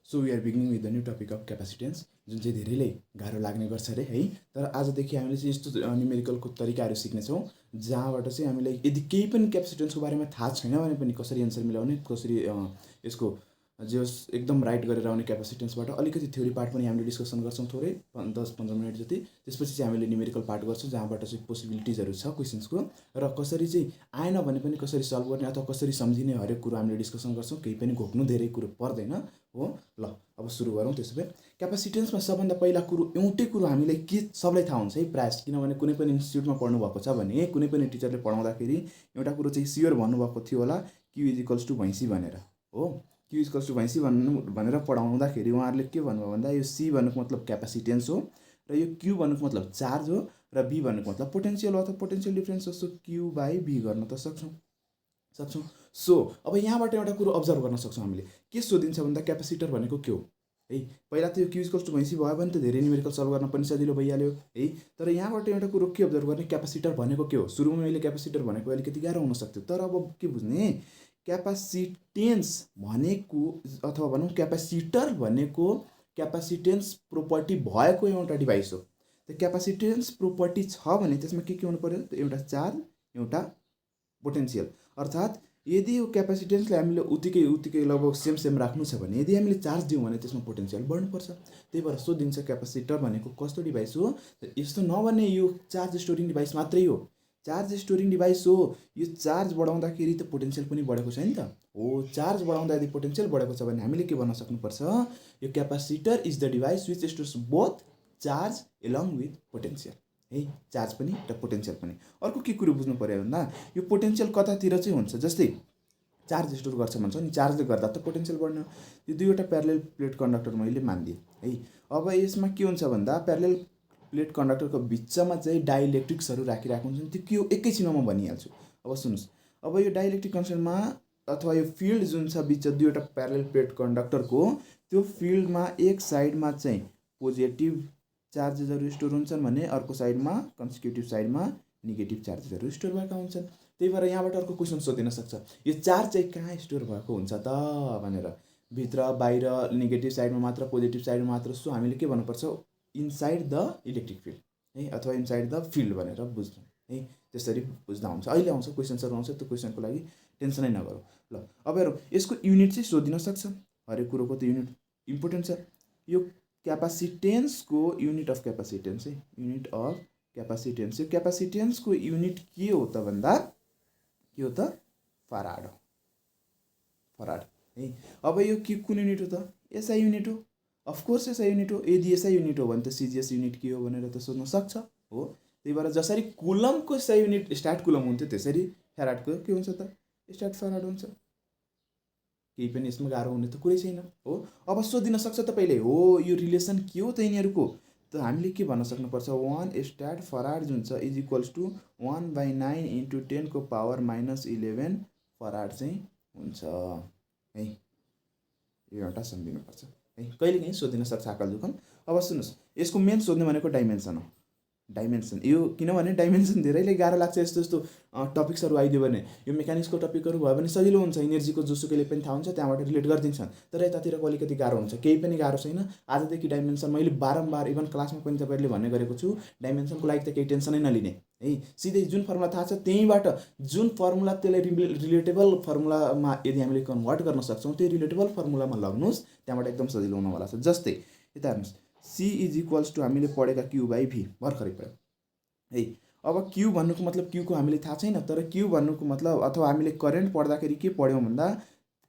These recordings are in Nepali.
So we are beginning with the new topic of capacitance, जुन चाहिँ धेरैले गाह्रो लाग्ने गर्छ अरे है। तर आजदेखि हामीले चाहिँ यस्तो न्युमेरिकलको तरिकाहरू सिक्नेछौँ जहाँबाट चाहिँ हामीलाई यदि केही पनि क्यापासिटेन्सको बारेमा थाहा छैन भने पनि कसरी एन्सर मिलाउने, कसरी यसको जे होस् एकदम राइट गरेर आउने क्यापासिटेन्सबाट अलिकति थ्योरी पार्ट पनि हामीले डिस्कसन गर्छौँ थोरै 10-15 मिनट जति। त्यसपछि चाहिँ हामीले न्युमेरिकल पार्ट गर्छौँ जहाँबाट चाहिँ पोसिबिलिटिजहरू छ क्वेसन्सको र कसरी चाहिँ आएन भने पनि कसरी सल्भ गर्ने अथवा कसरी सम्झिने हरेक कुरो हामीले डिस्कसन गर्छौँ। केही पनि घोक्नु धेरै कुरो पर्दैन हो। ल अब सुरु गरौँ। त्यसो भए क्यापासिटेन्समा सबभन्दा पहिला कुरो एउटै कुरो हामीलाई के सबलाई थाहा हुन्छ है प्रायः, किनभने कुनै पनि इन्स्टिट्युटमा पढ्नुभएको छ भने कुनै पनि टिचरले पढाउँदाखेरि एउटा कुरो चाहिँ स्योर भन्नुभएको थियो होला, क्यु इज इक्वल्स टु भैँसी भनेर हो। क्यु इज इक्वल्स टु भैँसी भनेर पढाउँदाखेरि उहाँहरूले के भन्नुभयो भन्दा यो सी भन्नुको मतलब क्यापासिटेन्स हो र यो क्यु भन्नुको मतलब चार्ज हो र बी भन्नुको मतलब पोटेन्सियल हो अथवा पोटेन्सियल डिफ्रेन्स हो। सो क्यु बाई बी गर्न त सक्छौँ। सो अब यहाँबाट एउटा कुरो अब्जर्भ गर्न सक्छौँ हामीले, के सोधिन्छ भन्दा क्यापासिटर भनेको के हो है। पहिला त यो क्यु इक्वल्स टु भैँसी भयो भने त धेरै न्युमेरिकल सल्भ गर्न पनि सजिलो भइहाल्यो है। तर यहाँबाट एउटा कुरो के अब्जर्भ गर्ने, क्यापासिटर भनेको के हो। सुरुमा मैले क्यापासिटर भनेको अलिकति गाह्रो हुनसक्थ्यो, तर अब के बुझ्ने, क्यापासिटेन्स भनेको अथवा भनौँ क्यापासिटर भनेको क्यापासिटेन्स प्रोपर्टी भएको एउटा डिभाइस हो। त क्यापासिटेन्स प्रोपर्टी छ भने त्यसमा के हुनु पर्यो, एउटा चार्ज एउटा पोटेन्सियल। अर्थात् यदि यो क्यापासिटेन्सलाई हामीले उत्तिकै लगभग सेम राख्नु छ भने यदि हामीले चार्ज दियौँ भने त्यसमा पोटेन्सियल बढ्नुपर्छ। त्यही भएर सोधिन्छ क्यापासिटर भनेको कस्तो डिभाइस हो। यस्तो नभने यो चार्ज स्टोरिङ डिभाइस मात्रै हो, चार्ज स्टोरिङ डिभाइस हो। यो चार्ज बढाउँदाखेरि त पोटेन्सियल पनि बढेको छ नि त हो। चार्ज बढाउँदा यदि पोटेन्सियल बढेको छ भने हामीले के भन्न सक्नुपर्छ, यो capacitor is the device which stores both charge along with potential है। चार्ज पनि र पोटेन्सियल पनि। अर्को के कुरो बुझ्नु पऱ्यो भन्दा यो पोटेन्सियल कतातिर चाहिँ हुन्छ, जस्तै चार्ज स्टोर गर्छ भन्छौँ नि, चार्जले गर्दा त पोटेन्सियल बढ्ने हो। यो दुईवटा प्यारलेल प्लेट कन्डक्टर मैले मानिदिएँ है। अब यसमा के हुन्छ भन्दा प्यारलेल प्लेट कन्डक्टरको बिचमा चाहिँ डाइइलेक्ट्रिक्सहरू राखिरहेको हुन्छ, त्यो के हो एकैछिनमा म भनिहाल्छु। अब सुन्नुहोस्, अब यो डाइइलेक्ट्रिक कन्डिसनमा अथवा यो फिल्ड जुन छ बिच दुईवटा प्यारलेल प्लेट कन्डक्टरको, त्यो फिल्डमा एक साइडमा चाहिँ पोजिटिभ चार्जेसहरू स्टोर हुन्छन् भने अर्को साइडमा कन्सिक्युटिभ साइडमा नेगेटिभ चार्जेसहरू स्टोर भएका हुन्छन्। त्यही भएर यहाँबाट अर्को क्वेसन सोधिन सक्छ, यो चार्ज चाहिँ कहाँ स्टोर भएको हुन्छ त भनेर, भित्र बाहिर नेगेटिभ साइडमा मात्र पोजिटिभ साइडमा मात्र। सो हामीले के भन्नुपर्छ, इनसाइड द इलेक्ट्रिक फिल्ड है अथवा इनसाइड द फिल्ड भनेर बुझ्छौँ है। त्यसरी बुझ्दा हुन्छ। अहिले आउँछ क्वेसन्सहरू आउँछ, त्यो क्वेसनको लागि टेन्सनै नगरौँ। ल अब हेरौँ, यसको युनिट चाहिँ सोधिन सक्छ, हरेक कुरोको त युनिट इम्पोर्टेन्ट छ। यो क्यापासिटेन्सको युनिट अफ क्यापासिटेन्स है, युनिट अफ क्यापासिटेन्स। यो क्यापासिटेन्सको युनिट के हो त भन्दा के हो त, फराड हो, फराड है। अब यो के कुन युनिट हो त, एसआई युनिट हो। अफकोर्स एसआई युनिट हो। यदि एसआई युनिट हो भने त सिजिएस युनिट के हो भनेर त सोध्न सक्छ हो। त्यही भएर जसरी कुलमको एसआई युनिट स्टार्ट कुलम हुन्थ्यो त्यसरी फ्याराडको के हुन्छ त, स्टार्ट फराड हुन्छ। केही पनि यसमा गाह्रो हुने त कुरै छैन हो। अब सोधिन सक्छ तपाईँले, हो यो रिलेसन के हो त यिनीहरूको, त हामीले के भन्न सक्नुपर्छ, 1 स्टार्ट फराड जुन छ इज इक्वल्स टु 1/9 इन्टु 10 को पावर -11 फराड चाहिँ हुन्छ है। यो एउटा सम्झिनुपर्छ है, कहिले काहीँ सोधिन सक्छ आकल दुखन। अब सुन्नुहोस्, यसको मेन सोध्ने भनेको डाइमेन्सन हो। डाइमेन्सन यो किनभने डाइमेन्सन धेरैले गाह्रो लाग्छ, यस्तो टपिक्सहरू आइदियो भने। यो मेकानिक्सको टपिकहरू भयो भने सजिलो हुन्छ, इनर्जीको जोसुकैले पनि थाहा हुन्छ, त्यहाँबाट रिलेट गरिदिन्छन्। तर यतातिरको अलिकति गाह्रो हुन्छ। केही पनि गाह्रो छैन। आजदेखि डाइमेन्सन मैले बारम्बार इभन क्लासमा पनि तपाईँहरूले भन्ने गरेको छु, डाइमेन्सनको लागि त केही टेन्सनै नलिने है। सिधै जुन फर्मुला थाहा छ त्यहीँबाट जुन फर्मुला त्यसलाई रिलेटेबल फर्मुलामा यदि हामीले कन्भर्ट गर्न सक्छौँ, त्यो रिलेटेबल फर्मुलामा लग्नुहोस्, त्यहाँबाट एकदम सजिलो हुनवाला छ। जस्तै यता हेर्नुहोस्, सी इज इक्वल्स टु हामीले पढेका क्यु बाई भी भर्खरै पढ्यो है। अब क्यु भन्नुको मतलब क्युको हामीले थाहा छैन, तर क्यु भन्नुको मतलब अथवा हामीले करेन्ट पढ्दाखेरि के पढ्यौँ भन्दा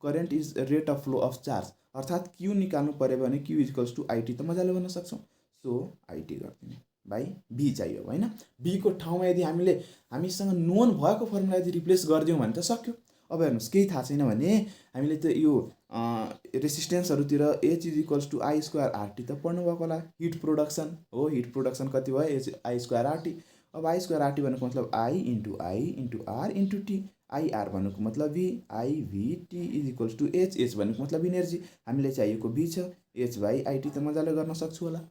current is rate of flow of charge. अर्थात् क्यु निकाल्नु पऱ्यो भने Q is equals to IT त मजाले भन्न सक्छौँ। सो आइटी गरिदिने बाई भी चाहियो होइन। बीको ठाउँमा यदि हामीसँग नोन भएको फर्मुला यदि रिप्लेस गरिदिउँ भने त सक्यो। अब हेर्नुहोस्, केही थाहा छैन भने हामीले त यो रेसिस्टेन्सहरूतिर H is equals to I square RT त पढ्नु भएको होला। हिट प्रोडक्सन हो, हिट प्रोडक्सन कति भयो, एच आई स्क्वायर आरटी। अब आई स्क्वायर आरटी भन्नुको मतलब I into R into T. IR भन्नुको मतलब V, I V, T is equals to H. H भन्नुको मतलब इनर्जी, हामीलाई चाहिएको भी छ, एच बाई आइटी त मजाले गर्न सक्छु होला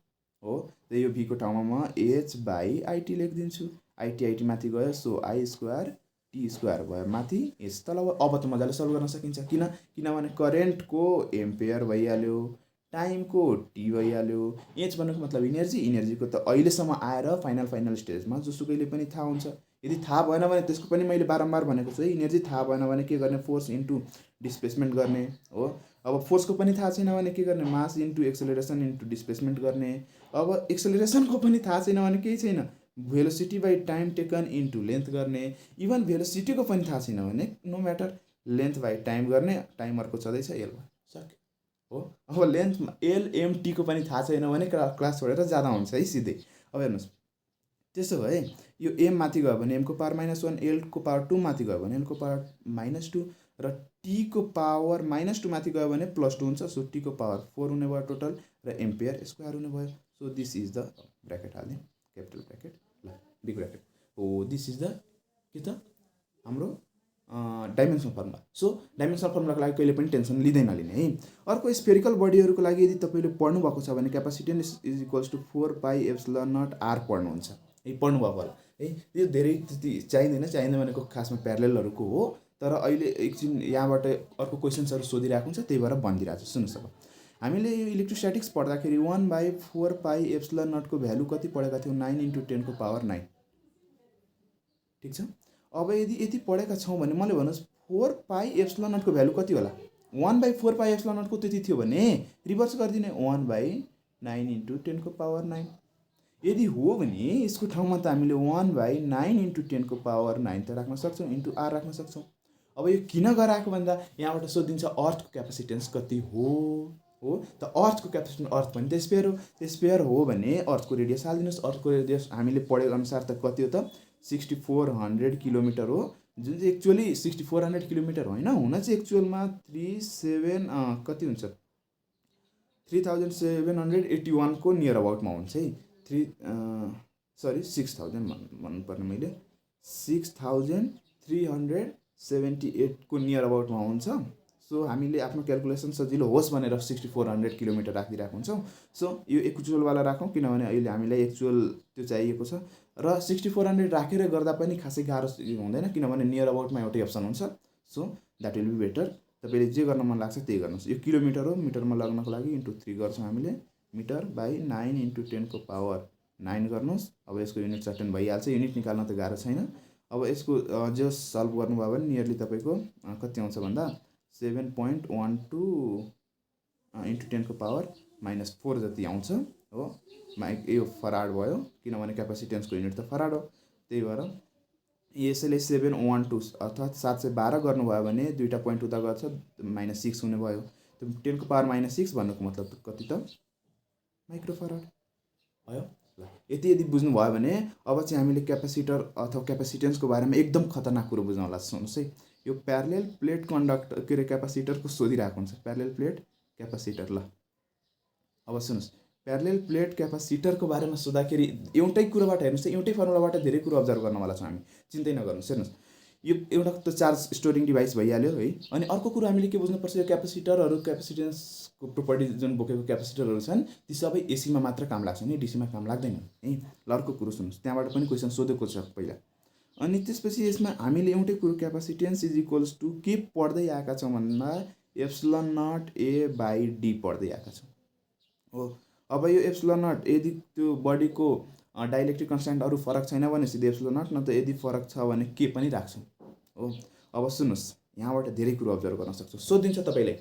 हो। त यो भीको ठाउँमा म एच बाई आइटी लेखिदिन्छु। आइटी माथि गयो, so I square T square भयो माथि एच तल। अब त मजाले सल्भ गर्न सकिन्छ, किनभने करेन्टको एम्पेयर भइहाल्यो, टाइमको टी भइहाल्यो। एच भन्नुको मतलब इनर्जीको त अहिलेसम्म आएर फाइनल स्टेजमा जोसुकैले पनि थाहा हुन्छ। यदि थाहा भएन भने त्यसको पनि मैले बारम्बार भनेको छु है, इनर्जी थाहा भएन भने के गर्ने, फोर्स इन्टु डिस्प्लेसमेन्ट गर्ने हो। अब फोर्सको पनि थाहा छैन भने के गर्ने, mass into acceleration into displacement गर्ने। अब एक्सेलरेसनको पनि थाहा छैन भने केही छैन, velocity by time taken into length गर्ने। इभन भेलोसिटीको पनि थाहा छैन भने no matter, length by time गर्ने, टाइम अर्को छँदैछ एल सक्यो हो। अब लेन्थ एलएमटीको पनि थाहा छैन भने क्लास छोडेर जाँदा हुन्छ है सिधै। अब हेर्नुहोस्, त्यसो भए यो एम माथि गयो भने एमको पावर -1, एलको पावर 2 माथि गयो भने एलको पावर -2 र टीको पावर -2 माथि गयो भने +2 हुन्छ। सो टीको पावर 4 हुने भयो टोटल र एम्पियर स्क्वायर हुने भयो। So this is the bracket हाल्ने, क्यापिटल ब्र्याकेट ल बिग ब्र्याकेट हो। दिस इज द के त हाम्रो डाइमेन्सनल फर्मुला। सो डाइमेन्सनल फर्मुलाको लागि कहिले पनि टेन्सन लिँदैन है। अर्को स्फेरिकल बडीहरूको लागि यदि तपाईँले पढ्नु भएको छ भने क्यापासिटेन्स इज इक्वल्स टु 4πε0 r पढ्नुहुन्छ है, पढ्नुभएको होला है। यो धेरै त्यति चाहिँदैन भनेको खासमा प्यारलेलहरूको हो। तर अहिले एकछिन यहाँबाट अर्को क्वेसन्सहरू सोधिरहेको हुन्छ, त्यही भएर भनिदिइरहेको छु। सुन्नुहोस्, अब हामीले यो इलेक्ट्रोस्ट्याटिक्स पढ्दाखेरि 1/4πε0 को भ्यालु कति पढेका थियौँ, 9 × 10 को पावर 9। ठिक छ। अब यदि यति पढेका छौँ भने मलाई भन्नुहोस् 4πε0 को भ्यालु कति होला। 1/4πε0 को त्यति थियो भने रिभर्स गरिदिने 1/9 × 10 को पावर 9। यदि हो भने यसको ठाउँमा त हामीले 1/9 × 10 को पावर 9 त राख्न सक्छौँ, इन्टु आर राख्न सक्छौँ। अब यो किन गराएको भन्दा यहाँबाट सोधिन्छ अर्थको क्यापासिटेन्स कति हो त अर्थको क्यापासिटेन्स, अर्थ पनि त स्पेयर हो। स्पेयर हो भने अर्थको रेडियस हालिदिनुहोस्। अर्थको रेडियस हामीले पढेको अनुसार त कति हो त 6400 किलोमिटर हो, जुन चाहिँ एक्चुअली 6400 किलोमिटर होइन, हुन चाहिँ एक्चुअलमा कति हुन्छ 3781 को नियर अबाउटमा हुन्छ है। 6000 भन्नुपर्ने मैले 6378 को नियर अबाउटमा हुन्छ। सो हामीले आफ्नो क्यालकुलेसन सजिलो होस् भनेर 6400 किलोमिटर राखिदिरहेको हुन्छौँ। सो यो एक्चुअलवाला राखौँ किनभने अहिले हामीलाई एक्चुअल त्यो चाहिएको छ र 6400 राखेर गर्दा पनि खासै गाह्रो हुँदैन किनभने नियर अबाउटमा एउटै अप्सन हुन्छ। So that will be better. तपाईँले जे गर्न मन लाग्छ त्यही गर्नुहोस्। यो किलोमिटर हो, मिटरमा लाग्नको लागि इन्टु 3 गर्छौँ हामीले, मिटर बाई 9 × 10 को पावर 9 गर्नुहोस्। अब यसको युनिट सर्टेन भइहाल्छ, युनिट निकाल्न त गाह्रो छैन। अब यसको जो सल्भ गर्नुभयो भने नियरली तपाईँको कति आउँछ भन्दा 7.12 × 10 को पावर -4 जति आउँछ हो। यो फराड भयो किनभने क्यापासिटेन्सको युनिट त फराड हो। त्यही भएर यसैले 712 अर्थात् 712 गर्नुभयो भने दुईवटा पोइन्ट उता गर्छ -6 हुने भयो। त्यो 10 को पावर -6 भन्नुको मतलब कति त माइक्रोफराड भयो। ल यदि बुझ्नुभयो भने अब चाहिँ हामीले क्यापासिटर अथवा क्यापासिटेन्सको बारेमा एकदम खतरनाक कुरो बुझ्नु होला। सुन्नुहोस् है, यो प्यारलेल प्लेट कन्डक्टर के अरे क्यापासिटरको सोधिरहेको हुन्छ, प्यारलेल प्लेट क्यापासिटर। ल अब सुन्नुहोस्, प्यारलेल प्लेट क्यापासिटरको बारेमा सोद्धाखेरि एउटै कुरोबाट हेर्नुहोस्, एउटै फर्मुलाबाट धेरै कुरो अब्जर्भ गर्नवाला छौँ हामी, चिन्तै नगर्नुहोस्। हेर्नुहोस्, यो एउटा त चार्ज स्टोरिङ डिभाइस भइहाल्यो है। अनि अर्को कुरा हामीले के बुझ्नुपर्छ, यो क्यापासिटरहरू क्यापासिटेन्सको प्रोपर्टी जुन बोकेको क्यापासिटरहरू छन् ती सबै एसीमा मात्र काम लाग्छन् है, डीसीमा काम लाग्दैन है। ल अर्को कुरो सुन्नुहोस्, त्यहाँबाट पनि क्वेसन सोधेको छ पहिला। अनि त्यसपछि यसमा हामीले एउटै कुरो क्यापासिटेन्स इज इक्वल्स टु के पढ्दै आएका छौँ भन्दा ε0A/d पढ्दै आएका छौँ हो। अब यो ε0 यदि त्यो बडीको डाइलेक्ट्रिक कन्स्ट्यान्ट अरू फरक छैन भने सिधै ε0, न त यदि फरक छ भने के पनि राख्छौँ हो। अब सुन्नुहोस्, यहाँबाट धेरै कुरो अब्जर्भ गर्न सक्छौँ। सोधिन्छ तपाईँले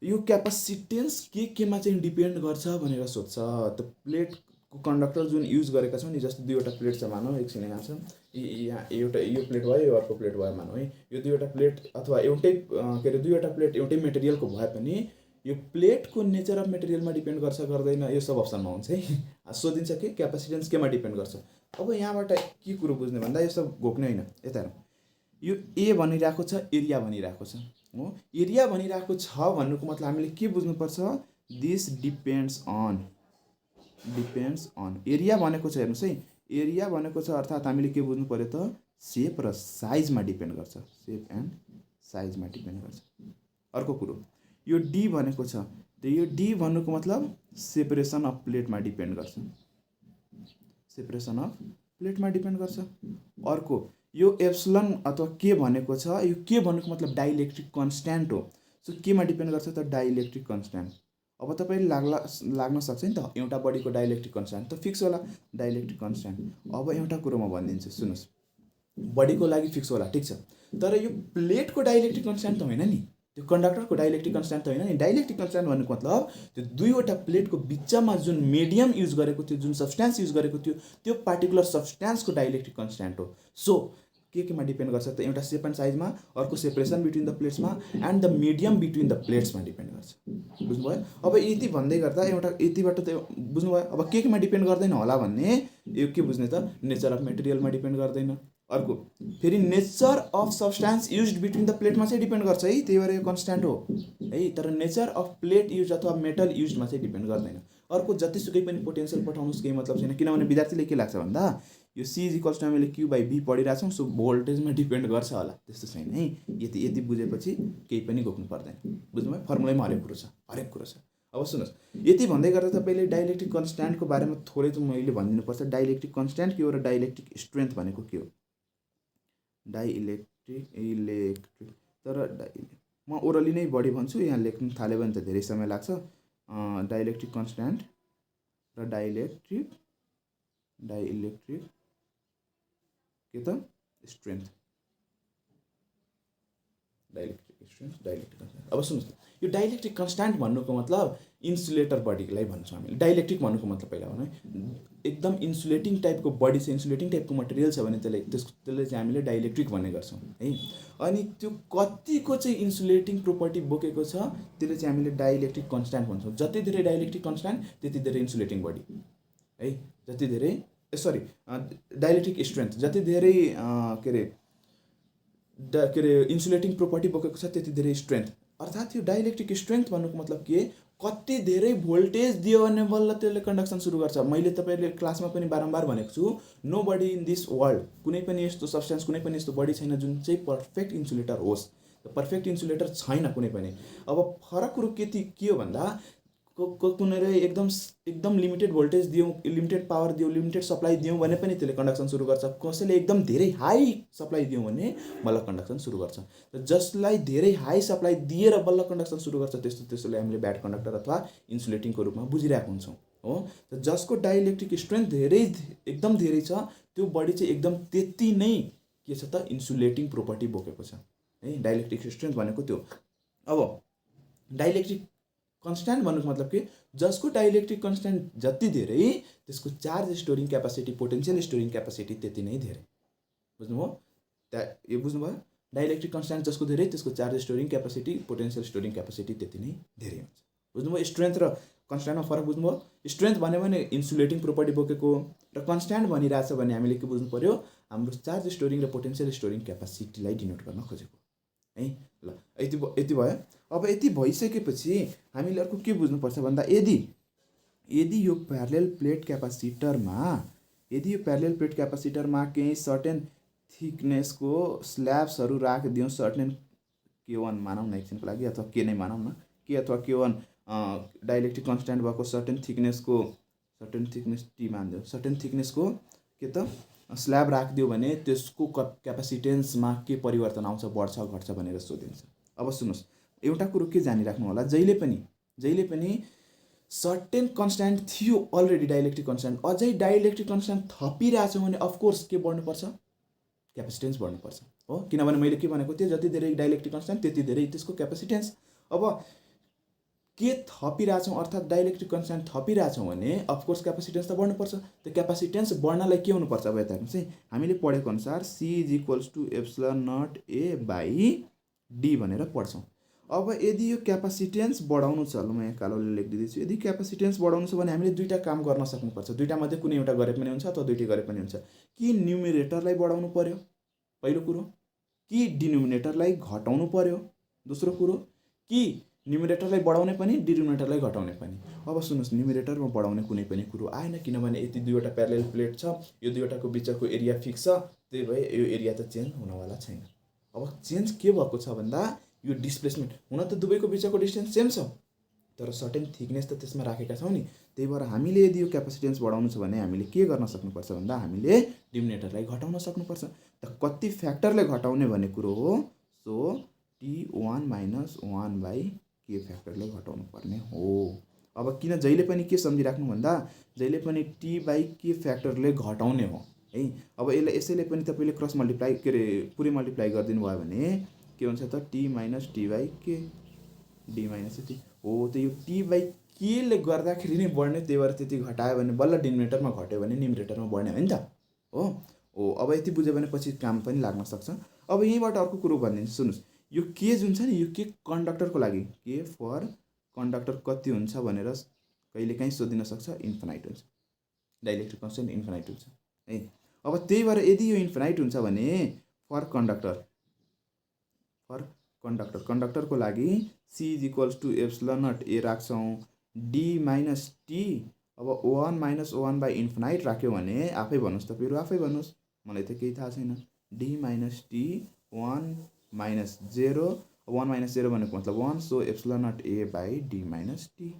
यो क्यापासिटेन्स केमा चाहिँ डिपेन्ड गर्छ भनेर सोध्छ। त प्लेटको कन्डक्टर जुन युज गरेका छौँ नि, जस्तो दुईवटा प्लेट छ मानौँ, एकछिन यहाँ छ, यहाँ एउटा यो प्लेट भयो, यो अर्को प्लेट भयो मानौँ है। यो दुईवटा प्लेट अथवा एउटै के अरे दुईवटा प्लेट एउटै मेटेरियलको भए पनि यो प्लेटको नेचर अफ मेटेरियलमा डिपेन्ड गर्छ गर्दैन, यो सब अप्सनमा हुन्छ है। सोधिन्छ कि क्यापासिटेन्स केमा डिपेन्ड गर्छ। अब यहाँबाट के कुरो बुझ्ने भन्दा यो सब घोक्ने होइन। यता हेरौँ, यो ए भनिरहेको छ, एरिया भनिरहेको छ हो। एरिया भनिरहेको छ भन्नुको मतलब हामीले के बुझ्नुपर्छ, दिस डिपेन्ड्स अन एरिया भनेको छ। हेर्नुहोस् है, एरिया भनेको छ अर्थात् हामीले के बुझ्नु पर्यो त सेप र साइजमा डिपेन्ड गर्छ, सेप एन्ड साइजमा डिपेन्ड गर्छ। अर्को कुरो यो डी भनेको छ, त यो डी भन्नुको मतलब सेपरेसन अफ प्लेटमा डिपेन्ड गर्छ, सेपरेसन अफ प्लेटमा डिपेन्ड गर्छ। अर्को यो एप्सिलन अथवा के भनेको छ, यो के भन्नुको मतलब डाइलेक्ट्रिक कन्स्ट्यान्ट हो। सो केमा डिपेन्ड गर्छ त डाइलेक्ट्रिक कन्स्ट्यान्ट। अब तपाईँले लाग्न सक्छ नि त एउटा बडीको डाइलेक्ट्रिक कन्स्ट्यान्ट त फिक्स होला डाइलेक्ट्रिक कन्स्ट्यान्ट। अब एउटा कुरो म भनिदिन्छु सुन्नुहोस्, बडीको लागि फिक्स होला ठिक छ, तर यो प्लेटको डाइलेक्ट्रिक कन्स्ट्यान्ट त होइन नि, त्यो कन्डक्टरको डाइलेक्ट्रिक कन्स्ट्यान्ट त होइन नि। डाइलेक्ट्रिक कन्स्ट्यान्ट भन्नुको मतलब त्यो दुईवटा प्लेटको बिचमा जुन मिडियम युज गरेको थियो, जुन सब्सटेन्स युज गरेको थियो, त्यो पार्टिकुलर सब्सटेन्सको डाइलेक्ट्रिक कन्स्ट्यान्ट हो। सो केमा डिपेन्ड गर्छ त, एउटा सेप एन्ड साइजमा, अर्को सेपरेसन बिट्विन द प्लेट्समा and the medium between the प्लेट्समा डिपेन्ड गर्छ। बुझ्नुभयो? अब यति भन्दै गर्दा एउटा यतिबाट त बुझ्नुभयो। अब केमा डिपेन्ड गर्दैन होला भन्ने, यो के बुझ्ने त, नेचर अफ मेटेरियलमा डिपेन्ड गर्दैन। अर्को फेरि nature of substance used between the प्लेटमा चाहिँ डिपेन्ड गर्छ है, त्यही भएर यो कन्स्ट्यान्ट हो है। तर नेचर अफ प्लेट युज अथवा मेटल युजमा चाहिँ डिपेन्ड गर्दैन। अर्को जतिसुकै पनि पोटेन्सियल पठाउनुहोस् केही मतलब छैन, किनभने विद्यार्थीले के लाग्छ भन्दा यो सी इज इक्वल्स टु हामीले क्यू बाई बी पढिरहेछौँ, सो भोल्टेजमा डिपेन्ड गर्छ होला, त्यस्तो छैन है। यति बुझेपछि केही पनि घोक्नु पर्दैन। बुझ्नुभयो? फर्मुलामा हरेक कुरो छ। अब सुन्नुहोस्, यति भन्दै गर्दा तपाईँले डाइलेक्ट्रिक कन्स्ट्यान्टको बारेमा थोरै चाहिँ मैले भनिदिनुपर्छ। डाइलेक्ट्रिक कन्स्ट्यान्ट के हो र डाइलेक्ट्रिक स्ट्रेन्थ भनेको के हो। इलेक्ट्रिक तर म ओरली नै बढी भन्छु, यहाँ लेख्नु थाल्यो भने त धेरै समय लाग्छ। डाइलेक्ट्रिक कन्स्ट्यान्ट र डाइलेक्ट्रिक के त स्ट्रेन्थ, डाइलेक्ट्रिक कन्स्ट्यान्ट। अब सुन्नुहोस्, यो डाइलेक्ट्रिक कन्स्ट्यान्ट भन्नुको मतलब इन्सुलेटर बडीलाई भन्छौँ हामीले। डाइलेक्ट्रिक भन्नुको मतलब पहिला भनौँ है, एकदम इन्सुलेटिङ टाइपको बडी छ, इन्सुलेटिङ टाइपको मटेरियल छ भने त्यसले चाहिँ हामीले डाइलेक्ट्रिक भन्ने गर्छौँ है। अनि त्यो कतिको चाहिँ इन्सुलेटिङ प्रोपर्टी बोकेको छ त्यसले चाहिँ हामीले डाइलेक्ट्रिक कन्स्ट्यान्ट भन्छौँ। जति धेरै डाइलेक्ट्रिक कन्स्ट्यान्ट त्यति धेरै इन्सुलेटिङ बडी है, जति धेरै डाइलेक्ट्रिक स्ट्रेन्थ जति धेरै के अरे इन्सुलेटिङ प्रोपर्टी बोकेको छ त्यति धेरै स्ट्रेन्थ। अर्थात् यो डाइलेक्ट्रिक स्ट्रेन्थ भन्नुको मतलब के, कति धेरै भोल्टेज दियो भने बल्ल त्यसले कन्डक्सन सुरु गर्छ। मैले तपाईँले क्लासमा पनि बारम्बार भनेको छु, nobody in this world, कुनै पनि यस्तो सब्सटेन्स, कुनै पनि यस्तो बडी छैन जुन चाहिँ पर्फेक्ट इन्सुलेटर होस्। पर्फेक्ट इन्सुलेटर छैन कुनै पनि। अब फरक कुरो के हो भन्दा कुनै एकदम लिमिटेड भोल्टेज दियौँ, लिमिटेड पावर दियौँ, लिमिटेड सप्लाई दियौँ भने पनि त्यसले कन्डक्सन सुरु गर्छ। कसैले एकदम धेरै हाई सप्लाई दियौँ भने बल्ल कन्डक्सन सुरु गर्छ। र जसलाई धेरै हाई सप्लाई दिएर बल्ल कन्डक्सन सुरु गर्छ त्यसले हामीले ब्याड कन्डक्टर अथवा इन्सुलेटिङको रूपमा बुझिरहेको हुन्छौँ हो। त जसको डाइलेक्ट्रिक स्ट्रेन्थ एकदम धेरै छ त्यो बडी चाहिँ एकदम त्यति नै के छ त, इन्सुलेटिङ प्रोपर्टी बोकेको छ है। डाइलेक्ट्रिक स्ट्रेन्थ भनेको त्यो। अब डाइलेक्ट्रिक कन्स्ट्यान्ट भन्नुको मतलब के, जसको डाइलेक्ट्रिक कन्स्ट्यान्ट जति धेरै त्यसको charge storing capacity, potential storing capacity त्यति नै धेरै। बुझ्नुभयो? यो बुझ्नुभयो? डाइलेक्ट्रिक कन्स्ट्यान्ट जसको धेरै त्यसको charge storing capacity, potential storing capacity त्यति नै धेरै हुन्छ। बुझ्नुभयो? स्ट्रेन्थ र कन्स्ट्यान्टमा फरक बुझ्नुभयो? स्ट्रेन्थ भन्यो भने इन्सुलेटिङ प्रोपर्टी बोकेको, र कन्स्ट्यान्ट भनिरहेछ भने हामीले के बुझ्नु पर्यो, हाम्रो चार्ज स्टोरिङ र पोटेन्सियल स्टोरिङ क्यापासिटीलाई डिनोट गर्न खोजेको है। ल यति भयो। अब यति भइसकेपछि हामीले अर्को के बुझ्नुपर्छ भन्दा, यदि यो प्यारलेल प्लेट क्यापासिटरमा केही सर्टेन थिकनेसको स्ल्याब्सहरू राखिदिउँ, सर्टेन K1 मानौँ न एकछिनको लागि, अथवा के नै मानौँ न, के अथवा K1 डाइलेक्ट्रिक कन्स्ट्यान्ट भएको सर्टेन थिकनेस T मानिदिउँ, सर्टेन थिकनेसको के त स्ल्याब राखिदियो भने त्यसको क्यापासिटेन्समा के परिवर्तन आउँछ, बढ्छ घट्छ भनेर सोधिन्छ। अब सुन्नुहोस्, एउटा कुरो के जानिराख्नु होला, जहिले पनि सर्टेन कन्स्ट्यान्ट थियो अलरेडी डाइलेक्ट्रिक कन्स्ट्यान्ट, अझै डाइलेक्ट्रिक कन्स्ट्यान्ट थपिरहेछौँ भने अफकोर्स के बढ्नुपर्छ, क्यापासिटेन्स बढ्नुपर्छ हो। किनभने मैले के भनेको थिएँ, जति धेरै डाइलेक्ट्रिक कन्स्ट्यान्ट त्यति धेरै त्यसको क्यापासिटेन्स। अब के थपिरहेछौँ अर्थात् डाइलेक्ट्रिक कन्स्ट्यान्ट थपिरहेछौँ भने अफकोर्स क्यापासिटेन्स त बढ्नुपर्छ। त्यो क्यापासिटेन्स बढ्नलाई के हुनुपर्छ, अब यता चाहिँ हामीले पढेको अनुसार C is equals to epsilon naught A by D भनेर पढ्छौँ। अब यदि यो क्यापासिटेन्स बढाउनु छ, ल म यहाँ कालोले लेखिदिँदैछु, यदि क्यापासिटेन्स बढाउनु छ भने हामीले दुईवटा काम गर्न सक्नुपर्छ। दुईवटा मध्ये कुनै एउटा गरे पनि हुन्छ अथवा दुईटै गरे पनि हुन्छ। कि न्युमिरेटरलाई बढाउनु पर्यो पहिलो कुरो, कि डिनोमिनेटरलाई घटाउनु पर्यो दोस्रो कुरो, कि न्युमिरेटरलाई बढाउने पनि डिनोमिनेटरलाई घटाउने पनि। अब सुन्नुहोस्, न्युमिरेटरमा बढाउने कुनै पनि कुरो आएन, किनभने यति दुईवटा प्यारलेल प्लेट छ, यो दुईवटाको बिचको एरिया फिक्स छ, त्यही भए यो एरिया त चेन्ज हुनवाला छैन। अब चेन्ज के भएको छ भन्दा यो डिस्प्लेसमेन्ट, हुन त दुवैको बिचको डिस्टेन्स सेम छ तर सर्टेन थिकनेस त त्यसमा राखेका छौँ नि। त्यही भएर हामीले यदि यो क्यापासिटेन्स बढाउनु छ भने हामीले के गर्न सक्नुपर्छ भन्दा हामीले डिनोमिनेटरलाई घटाउन सक्नुपर्छ। त कति फ्याक्टरले घटाउने भन्ने कुरो हो, सो T1 - 1 बाई K फ्याक्टरले घटाउनु पर्ने हो। अब किन जहिले पनि के सम्झिराख्नु भन्दा जहिले पनि टी बाई के फ्याक्टरले घटाउने हो है। अब यसैले पनि तपाईँले क्रस मल्टिप्लाई के अरे पुरै मल्टिप्लाई गरिदिनु भयो भने के हुन्छ त टी माइनस टी बाई के डी माइनस टी हो। त यो टी बाई केले गर्दाखेरि नै बढ्ने, त्यही भएर त्यति घटायो भने बल्ल डिनोमिनेटरमा घट्यो भने न्युमिनेटरमा बढ्ने हो नि त हो। अब यति बुझ्यो भने पछि काम पनि लाग्न सक्छ। अब यहीँबाट अर्को कुरो भनिदिन्छु सुन्नुहोस्, यो के जुन छ नि यो के कन्डक्टरको लागि के फर कन्डक्टर कति हुन्छ भनेर कहिलेकाहीँ सोधिन सक्छ, इन्फिनाइट हुन्छ, डाइलेक्ट्रिक कन्स्टेन्ट इन्फिनाइट हुन्छ है। अब त्यही भएर यदि यो इन्फिनाइट हुन्छ भने फर कन्डक्टरको लागि C is equals to epsilon naught A राख्छौँ, डी माइनस टी अब 1 माइनस 1 बाई इन्फिनाइट राख्यो भने आफै भन्नुहोस्, तपाईँहरू आफै भन्नुहोस्, मलाई त केही थाहा छैन। D minus T 1 minus 0, 1 minus 0 भनेको मतलब 1, so epsilon naught A by D minus T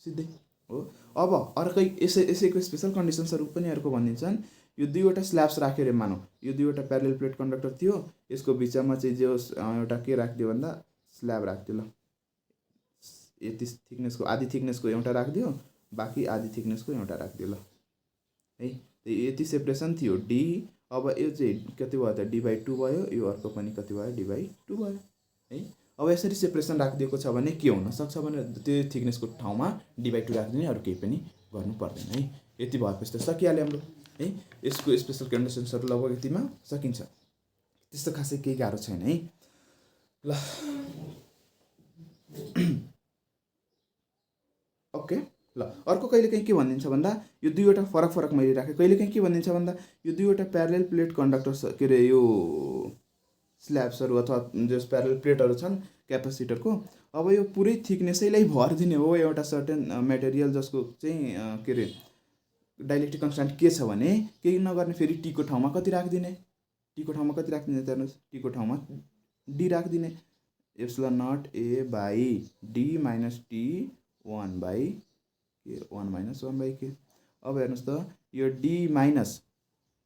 सिधै हो। अब अर्कै यसैको स्पेसल कन्डिसन्सहरू पनि अर्को भनिदिन्छन्। यो दुईवटा स्ल्याब्स राख्यो अरे मानौँ, यो दुईवटा प्यारेलल प्लेट कन्डक्टर थियो, यसको बिचमा चाहिँ जो एउटा के राखिदियो भन्दा स्ल्याब राखिदियो। ल यति थिकनेसको आधी थिकनेसको एउटा राखिदियो, बाँकी आधी थिकनेसको एउटा राखिदियो ल है। यति सेपरेसन थियो डी। अब यो चाहिँ कति भयो त डी बाई 2 भयो, यो अर्को पनि कति भयो डी बाई 2 भयो है। अब यसरी सेपरेसन राखिदिएको छ भने के हुनसक्छ भने त्यो थिकनेसको ठाउँमा डी बाई 2 राखिदिने, अरू केही पनि गर्नु पर्दैन है। यति भएपछि त सकिहाल्यो हाम्रो है। यसको स्पेसल कन्डिसन्सहरू लगभग यतिमा सकिन्छ, त्यस्तो खासै केही गाह्रो छैन है। ल ओके ल अर्को कहिलेकाहीँ के भनिदिन्छ भन्दा यो दुईवटा फरक मैले राखेँ। कहिलेकाहीँ के भनिदिन्छ भन्दा यो दुईवटा प्यारेलल प्लेट कन्डक्टर के अरे यो स्ल्याब्सहरू अथवा जस प्यारेलल प्लेटहरू छन् क्यापेसिटरको, अब यो पुरै थिकनेसैलाई भरिदिने हो एउटा सर्टेन मेटेरियल जसको चाहिँ के अरे डाइलेक्ट्रिक कन्स्ट्यान्ट के छ भने केही नगर्ने, फेरि टीको ठाउँमा कति राखिदिने, टीको ठाउँमा कति राखिदिने त हेर्नुहोस्, टीको ठाउँमा डी राखिदिने, epsilon naught A by D minus T 1 by K 1 minus 1 by के। अब हेर्नुहोस् त यो डी माइनस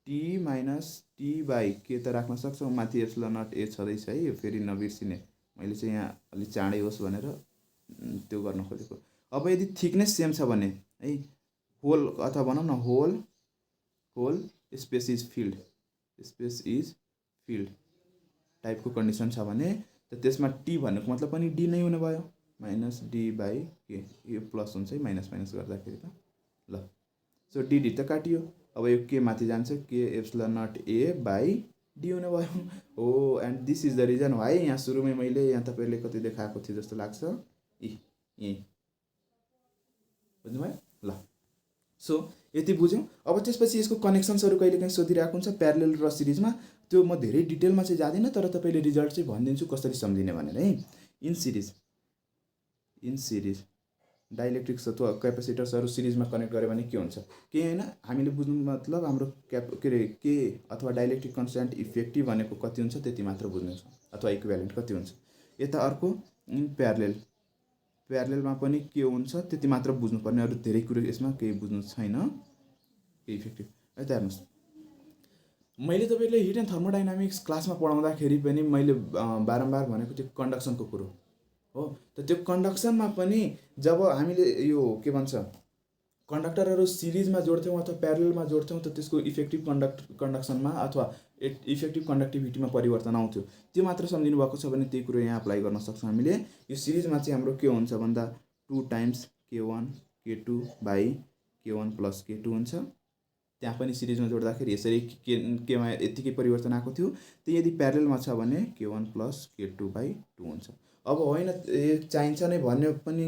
टी बाई के त राख्न सक्छौँ, माथि एप्सिलन नट ए छँदैछ है, यो फेरि नबिर्सिने, मैले चाहिँ यहाँ अलिक चाँडै होस् भनेर त्यो गर्न खोजेको। अब यदि थिकनेस सेम छ भने है, होल अथवा भनौँ न होल स्पेस इज फिल्ड टाइपको कन्डिसन छ भने त त्यसमा टी भनेको मतलब पनि डी नै हुने भयो, माइनस डी बाई के, यो प्लस हुन्छ है माइनस गर्दाखेरि त ल। सो डी त काटियो, अब यो के माथि जान्छ के epsilon naught A by D हुने भयो हो। And this is the reason why यहाँ सुरुमै मैले यहाँ तपाईँहरूले कति देखाएको थियो जस्तो लाग्छ, यहीँ बुझ्नुभयो ल। सो यति बुझ्यौँ। अब त्यसपछि यसको कनेक्सन्सहरू कहिलेकाहीँ सोधिरहेको हुन्छ प्यारेलल र सिरिजमा, त्यो म धेरै डिटेलमा चाहिँ जाँदिनँ, तर तपाईँले रिजल्ट चाहिँ भनिदिन्छु कसरी सम्झिने भनेर है। इन सिरिज डाइलेक्ट्रिक्स अथवा क्यापेसिटर्सहरू सिरिजमा कनेक्ट गऱ्यो भने के हुन्छ के होइन, हामीले बुझ्नु मतलब हाम्रो के अरे के अथवा डाइलेक्ट्रिक कन्स्ट्यान्ट इफेक्टिभ भनेको कति हुन्छ त्यति मात्र बुझ्नेछौँ, अथवा इक्विभ्यालेन्ट कति हुन्छ। यता अर्को प्यारेललमा पनि के हुन्छ त्यति मात्र बुझ्नुपर्ने, अरू धेरै कुरो यसमा केही बुझ्नु छैन, केही इफेक्टिभ। यता हेर्नुहोस्, मैले तपाईँले हिट एन्ड थर्मोडाइनामिक्स क्लासमा पढाउँदाखेरि पनि मैले बारम्बार भनेको त्यो कन्डक्सनको कुरो हो। त त्यो कन्डक्सनमा पनि जब हामीले यो के भन्छ कन्डक्टरहरू सिरिजमा जोड्थ्यौँ अथवा प्यारेललमा जोड्थ्यौँ त त्यसको इफेक्टिभ कन्डक्सनमा अथवा इफेक्टिभ कन्डक्टिभिटीमा परिवर्तन आउँथ्यो। त्यो मात्र सम्झिनु भएको छ भने त्यही कुरो यहाँ अप्लाई गर्न सक्छौँ हामीले। यो सिरिजमा चाहिँ हाम्रो के हुन्छ भन्दा 2 times K1 K2 by K1 plus K2 हुन्छ। त्यहाँ पनि सिरिजमा जोड्दाखेरि यसरी केमा यतिकै परिवर्तन आएको थियो। त्यो यदि प्यारेललमा छ भने K1 प्लस K2 बाई 2 हुन्छ। अब होइन चाहिन्छ नै भन्ने पनि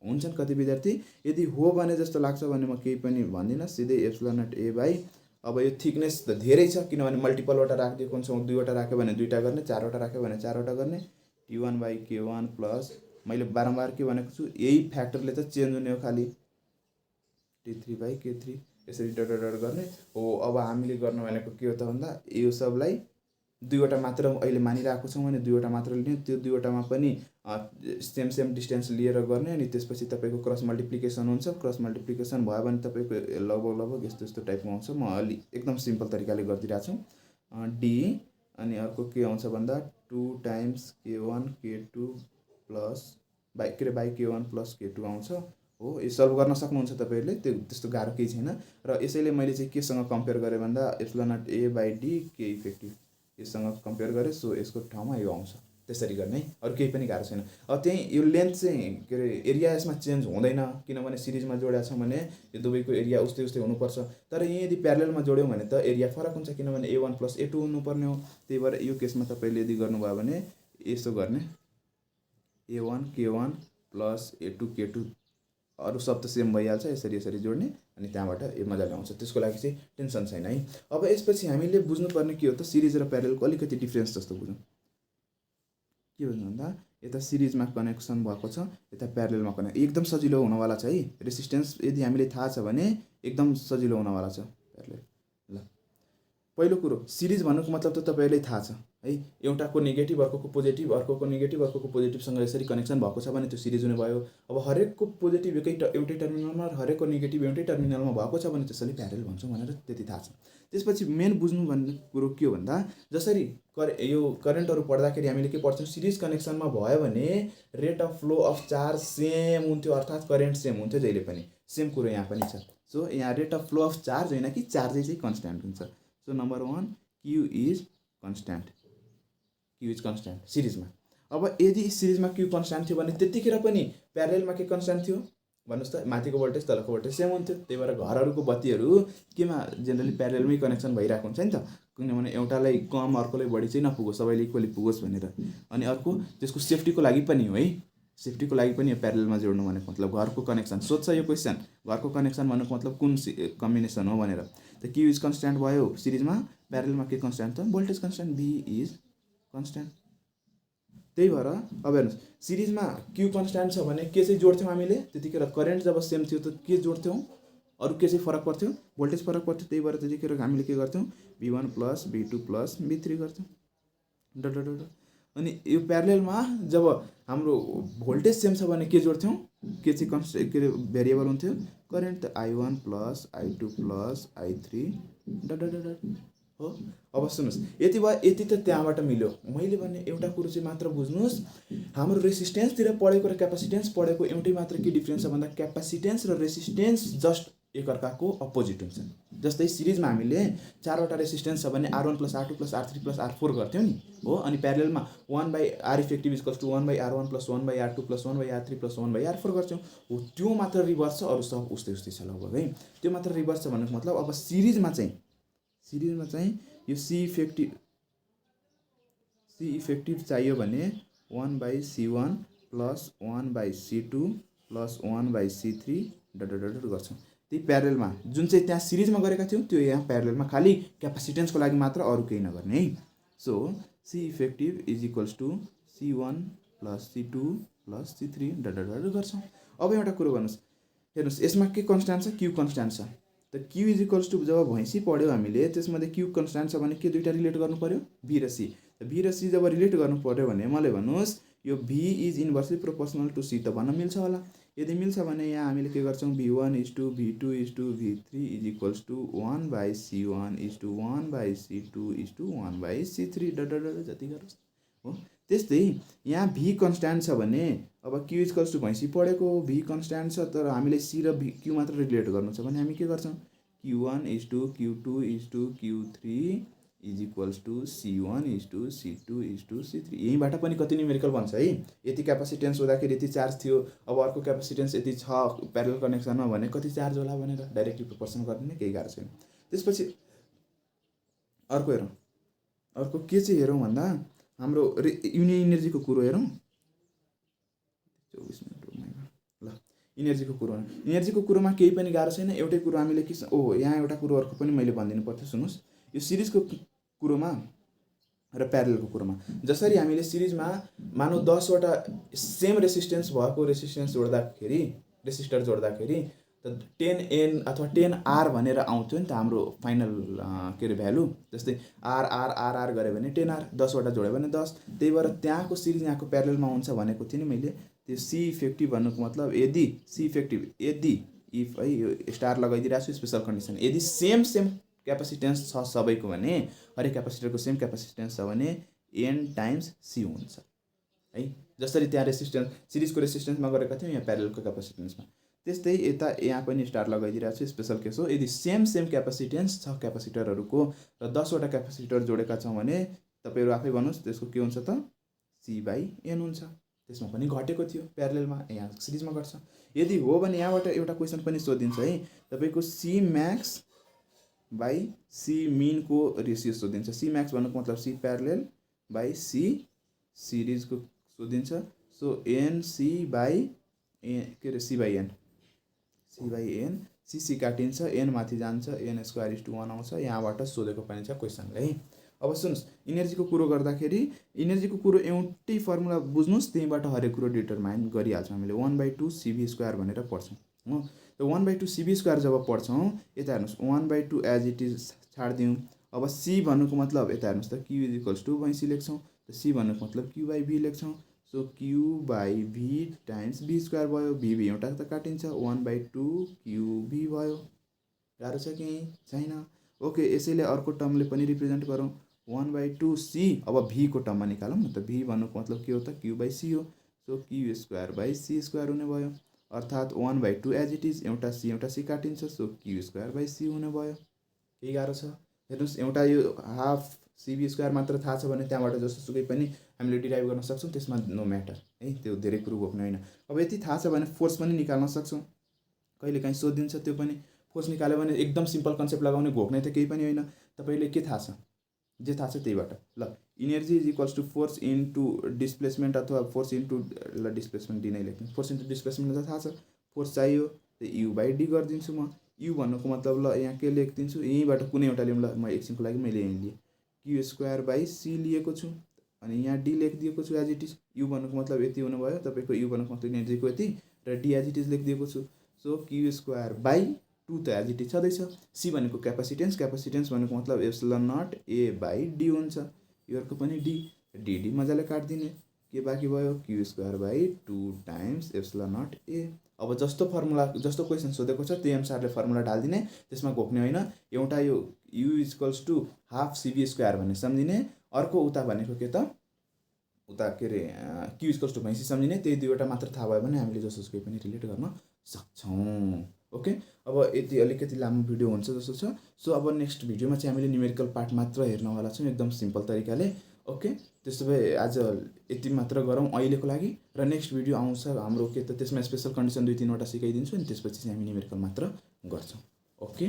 हुन्छन् कति विद्यार्थी, यदि हो भने जस्तो लाग्छ भने म केही पनि भन्दिनँ, सिधै एप्सिलन नट ए बाई, अब यो थिकनेस त धेरै छ किनभने मल्टिपलवटा राखिदिएको हुन्छ, 2वटा राख्यो भने 2टा गर्ने, 4वटा राख्यो भने 4वटा गर्ने, T1 बाई K1 प्लस मैले बारम्बार के भनेको छु यही फ्याक्टरले त चेन्ज हुने हो खालि, T3 बाई K3 यसरी डट गर्ने हो। अब हामीले गर्न भनेको के हो त भन्दा यो सबलाई 2वटा मात्र अहिले मानिरहेको छौँ भने 2वटा मात्र लिने, त्यो 2वटामा पनि सेम डिस्टेन्स लिएर गर्ने, अनि त्यसपछि तपाईँको क्रस मल्टिप्लिकेसन हुन्छ। क्रस मल्टिप्लिकेसन भयो भने तपाईँको लगभग यस्तो टाइपको आउँछ। म अलि एकदम सिम्पल तरिकाले गरिदिरहेको छु। डी अनि अर्को के आउँछ भन्दा 2 times K1 K2 plus by K1 plus K2 आउँछ हो। यो सल्भ गर्न सक्नुहुन्छ तपाईँहरूले, त्यो त्यस्तो गाह्रो केही छैन। र यसैले मैले चाहिँ केसँग कम्पेयर गरेँ भन्दा epsilon naught A by D के इफेक्टिभ यससँग कम्पेयर गरेँ, सो यसको ठाउँमा यो आउँछ। त्यसरी गर्ने है, अरू केही पनि गाह्रो छैन। अब त्यही यो लेन्थ चाहिँ के अरे एरिया यसमा चेन्ज हुँदैन, किनभने सिरिजमा जोडेको छ भने यो दुवैको एरिया उस्तै उस्तै हुनुपर्छ। तर यहीँ यदि प्यारलेलमा जोड्यौँ भने त एरिया फरक हुन्छ, किनभने A1 + A2 हुनुपर्ने हो। त्यही भएर यो केसमा तपाईँले यदि गर्नुभयो भने यसो गर्ने A1 K1 + A2 K2 अरू सब त सेम भइहाल्छ, यसरी यसरी जोड्ने अनि त्यहाँबाट यो मजाले आउँछ। त्यसको लागि चाहिँ टेन्सन छैन है। अब यसपछि हामीले बुझ्नुपर्ने के हो त, सिरिज र प्यारलेलको अलिकति डिफ्रेन्स जस्तो बुझौँ। के भन्नु भन्दा यता सिरिजमा कनेक्सन भएको छ, यता प्यारलेलमा कनेक्ट एकदम सजिलो हुनवाला छ है। रेसिस्टेन्स यदि हामीले थाहा छ भने एकदम सजिलो हुनवाला छ प्यारलेल। ल पहिलो कुरो, सिरिज भन्नुको मतलब त तपाईँहरूलाई थाहा छ है, एउटाको नेगेटिभ अर्कोको पोजिटिभ, अर्कोको नेगेटिभ अर्कोको पोजिटिभसँग यसरी कनेक्सन भएको छ भने त्यो सिरिज हुने भयो। अब हरेकको पोजिटिभ एउटै टर्मिनलमा र हरेकको नेगेटिभ एउटै टर्मिनलमा भएको छ भने त्यसैले प्यारलेल भन्छौँ भनेर त्यति थाहा छ। त्यसपछि मेन बुझ्नु भन्ने कुरो के हो भन्दा जसरी यो करेन्टहरू पढ्दाखेरि हामीले के पढ्छौँ, सिरिज कनेक्सनमा भयो भने rate of flow of charge same हुन्थ्यो, अर्थात् करेन्ट सेम हुन्थ्यो जहिले पनि। सेम कुरो यहाँ पनि छ। सो यहाँ rate of flow of charge होइन कि चार्जै चाहिँ कन्स्ट्यान्ट हुन्छ। So number 1 Q is constant, Q is constant सिरिजमा। अब यदि सिरिजमा क्यू कन्स्ट्यान्ट थियो भने त्यतिखेर पनि प्यारलेलमा के कन्स्ट्यान्ट थियो भन्नुहोस् त, माथिको भोल्टेज तलको भोल्टेज सेम हुन्थ्यो। त्यही भएर घरहरूको बत्तीहरू केमा जेनरली प्यारलेलमै कनेक्सन भइरहेको हुन्छ नि त, किनभने एउटालाई कम अर्कोलाई बढी चाहिँ नपुगोस्, सबैले इक्वली पुगोस् भनेर। अनि अर्को त्यसको सेफ्टीको लागि पनि हो है, सेफ्टीको लागि पनि यो प्यारलेलमा जोड्नु भनेको मतलब घरको कनेक्सन। सोध्छ यो क्वेसन, घरको कनेक्सन भन्नुको मतलब कुन कम्बिनेसन हो भनेर। त क्यू इज कन्स्ट्यान्ट भयो सिरिजमा, प्यारलेलमा के कन्स्ट्यान्ट त voltage constant B is constant. त्यही भएर अब हेर्नुहोस्, सिरिजमा क्यू कन्स्ट्यान्ट छ भने के चाहिँ जोड्थ्यौँ हामीले, त्यतिखेर करेन्ट जब सेम थियो त के जोड्थ्यौँ, अरू के चाहिँ फरक पर्थ्यो, भोल्टेज फरक पर्थ्यो। त्यही भएर त्यतिखेर हामीले के गर्थ्यौँ, V1 + V2 + V3 गर्थ्यौँ डट डट डट। अनि यो प्यारलेलमा जब हाम्रो भोल्टेज सेम छ भने के जोड्थ्यौँ, के चाहिँ के अरे भेरिएबल हुन्थ्यो, करेन्ट त I1 + I2 + I3 dot dot dot हो। अब सुन्नुहोस्, यति भयो, यति त त्यहाँबाट मिल्यो। मैले भने एउटा कुरो चाहिँ मात्र बुझ्नुहोस्, हाम्रो रेसिस्टेन्सतिर पढेको र क्यापासिटेन्स पढेको एउटै मात्र के डिफ्रेन्स छ भन्दा क्यापासिटेन्स र रेसिस्टेन्स जस्ट एकअर्काको अपोजिट हुन्छ। जस्तै सिरिजमा हामीले 4वटा रेसिस्टेन्स छ भने R1 + R2 + R3 + R4 गर्थ्यौँ नि हो। अनि प्यारलेलमा 1/R effective = 1/R1 + 1/R2 + 1/R3 + 1/R4 गर्छौँ हो। त्यो मात्र रिभर्स छ, अरू सब उस्तै उस्तै छ लगभग है। त्यो मात्र रिभर्स छ भन्नुको मतलब अब सिरिजमा चाहिँ यो सी इफेक्टिभ चाहियो भने 1/C1 + 1/C2 + 1/C3 dot dot dot गर्छौँ। त्यही प्यारलेलमा जुन चाहिँ त्यहाँ सिरिजमा गरेका थियौँ त्यो यहाँ प्यारलेलमा खालि क्यापासिटेन्सको लागि मात्र, अरू केही नगर्ने है। So C effective = C1 + C2 + C3 dot dot dot गर्छौँ। अब एउटा कुरो भन्नुहोस्, हेर्नुहोस् यसमा के कन्स्ट्यान्ट छ, क्यू कन्स्ट्यान्ट छ। त क्यू = जब भैँसी पढ्यो हामीले त्यसमध्ये क्यू कन्स्ट्यान्ट छ भने के दुईवटा रिलेट गर्नु पऱ्यो, भी र सी। भी र सी जब रिलेट गर्नु पऱ्यो भने मलाई भन्नुहोस् यो V is inversely proportional to C त भन्न मिल्छ होला। यदि मिल्छ भने यहाँ हामीले के गर्छौँ, V1 = V2 = V3 = 1/C1 = 1/C2 = 1/C3 dot dot dot जति गरोस् हो। त्यस्तै यहाँ भी कन्स्ट्यान्ट छ भने अब क्यू = भैँसी पढेको भी कन्स्ट्यान्ट छ, तर हामीले सी र क्यू मात्र रिलेट गर्नु छ भने हामी के गर्छौँ, Q1 = Q2 = Q3 = C1 = C2 = C3। यहीँबाट पनि कति न्युमेरिकल बन्छ है। यति क्यापासिटेन्स हुँदाखेरि यति चार्ज थियो, अब अर्को क्यापासिटेन्स यति छ प्यारलेल कनेक्सनमा भने कति चार्ज होला भनेर डाइरेक्टली प्रोपोर्सन गर्ने केही गाह्रो छैन। त्यसपछि अर्को हेरौँ, अर्को के चाहिँ हेरौँ भन्दा हाम्रो युनि इनर्जीको कुरो हेरौँ। 24 मिनट ल, इनर्जीको कुरोमा केही पनि गाह्रो छैन। एउटै कुरो हामीले के यहाँ एउटा कुरो अर्को पनि मैले भनिदिनु पर्थ्यो। सुन्नुहोस्, यो सिरिजको कुरोमा र प्यारलेलको कुरोमा जसरी हामीले सिरिजमा मानौ 10वटा सेम रेसिस्टेन्स भएको रेसिस्टर जोड्दाखेरि त 10N अथवा 10R भनेर आउँथ्यो नि त हाम्रो फाइनल के अरे भ्यालु। जस्तै R गऱ्यो भने 10R, 10वटा जोड्यो भने 10। त्यही भएर त्यहाँको सिरिज यहाँको प्यारलेलमा हुन्छ भनेको थिएँ नि मैले। त्यो सी इफेक्टिभ भन्नुको मतलब यदि सी इफेक्टिभ इफ है यो स्टार लगाइदिइरहेको छु स्पेसल कन्डिसन, यदि सेम क्यापासिटेन्स छ सबैको भने, हरेक क्यापासिटरको सेम क्यापासिटेन्स छ भने N × C हुन्छ है। जसरी त्यहाँ रेसिस्टेन्स सिरिजको रेसिस्टेन्समा गरेका थियौँ यहाँ प्यारलेलको क्यापासिटेन्समा। त्यस्तै यता यहाँ पनि स्टार लगाइदिइरहेको छु, स्पेसल केस हो। यदि सेम क्यापेसिटेन्स छ क्यापेसिटरहरूको र 10वटा क्यापेसिटर जोडेका छौँ भने तपाईँहरू आफै भन्नुहोस् त्यसको के हुन्छ त, C/N हुन्छ। त्यसमा पनि घटेको थियो प्यारलेलमा, यहाँ सिरिजमा घट्छ। यदि हो भने यहाँबाट एउटा क्वेसन पनि सोधिन्छ है, तपाईँको C max by C min को रेसियो सोधिन्छ। C max भन्नुको मतलब C प्यारलेल बाई C सिरिजको सोधिन्छ। सो C/N C काटिन्छ, N माथि जान्छ, N² 1 आउँछ। यहाँबाट सोधेको पनि छ क्वेसनले है। अब सुन्नुहोस्, इनर्जीको कुरो गर्दाखेरि इनर्जीको कुरो एउटै फर्मुला बुझ्नुहोस्, त्यहीँबाट हरेक कुरो डिटरमाइन गरिहाल्छौँ हामीले। 1/2 CV² भनेर पढ्छौँ हो। त 1/2 CV² जब पढ्छौँ, यता हेर्नुहोस् 1/2 एज इट इज छाडिदिउँ। अब C भन्नुको मतलब यता हेर्नुहोस् त Q = भैँसी लेख्छौँ। त C भन्नुको मतलब Q/V लेख्छौँ। सो Q/V टाइम्स V² भयो। V एउटा त काटिन्छ, 1/2 QV भयो। गाह्रो छ कि छैन? ओके, यसैले अर्को टर्मले पनि रिप्रेजेन्ट गरौँ, 1/2 C। अब V को टर्ममा निकालौँ न त। V भन्नुको मतलब के हो त, Q/C हो। सो Q²/C² हुने भयो, अर्थात् 1/2 एज इट इज, एउटा C काटिन्छ। सो Q²/C हुने भयो। केही गाह्रो छ? हेर्नुहोस्, एउटा यो हाफ CV² मात्र थाहा छ भने त्यहाँबाट जसोसुकै पनि हामीले डिराइभ गर्न सक्छौँ, त्यसमा नो म्याटर है, त्यो धेरै कुरो बोक्ने होइन। अब यति थाहा छ भने फोर्स पनि निकाल्न सक्छौँ, कहिलेकाहीँ सोधिन्छ त्यो पनि। फोर्स निकाल्यो भने एकदम सिम्पल कन्सेप्ट लगाउने, घोक्ने त केही पनि होइन। तपाईँले के थाहा छ, जे थाहा छ त्यहीबाट ल। इनर्जी = फोर्स इन्टु डिस्प्लेसमेन्ट, अथवा फोर्स इन्टु डिस्प्लेसमेन्ट डी नै लेख्नु। फोर्स इन्टु डिस्प्लेसमेन्ट त थाहा छ, फोर्स चाहियो, त U/D गरिदिन्छु म। U भन्नुको मतलब ल यहाँ के लेखिदिन्छु, यहीँबाट कुनै एउटा लिउँ ल, म एकछिनको लागि मैले यहीँ लिएँ, Q²/C लिएको छु, अनि यहाँ D लेखिदिएको छु एज इट इज। U भन्नुको मतलब यति हुने भयो तपाईँको, U भन्नुको मतलब इनर्जीको यति, र D एज इट इज लेखिदिएको छु। सो Q²/2 त एज इट इज छँदैछ। C भनेको क्यापेसिटेन्स भनेको मतलब ε0A/D हुन्छ। योहरूको पनि D मजाले काटिदिने, के बाँकी भयो, Q²/2 टाइम्स ε0A। अब जस्तो जस्तो क्वेसन सोधेको छ त्यही अनुसारले फर्मुला ढालिदिने, त्यसमा घोक्ने होइन। एउटा यो U = हाफ CV² भन्ने सम्झिने, अर्को उता भनेको के त, उता के अरे Q = भैँसी सम्झिने। त्यही दुईवटा मात्र थाहा भयो भने हामीले जसोसुकै पनि रिलेट गर्न सक्छौँ। ओके, अब यति अलिकति लामो भिडियो हुन्छ जस्तो छ। सो अब नेक्स्ट भिडियोमा चाहिँ हामीले न्युमेरिकल पार्ट मात्र हेर्नवाला छौँ, एकदम सिम्पल तरिकाले। ओके, त्यसो भए आज यति मात्र गरौँ अहिलेको लागि, र नेक्स्ट भिडियो आउँछ हाम्रो के त, त्यसमा स्पेसल कन्डिसन 2-3वटा सिकाइदिन्छु, अनि त्यसपछि चाहिँ हामी न्युमेरिकल मात्र गर्छौँ। ओके।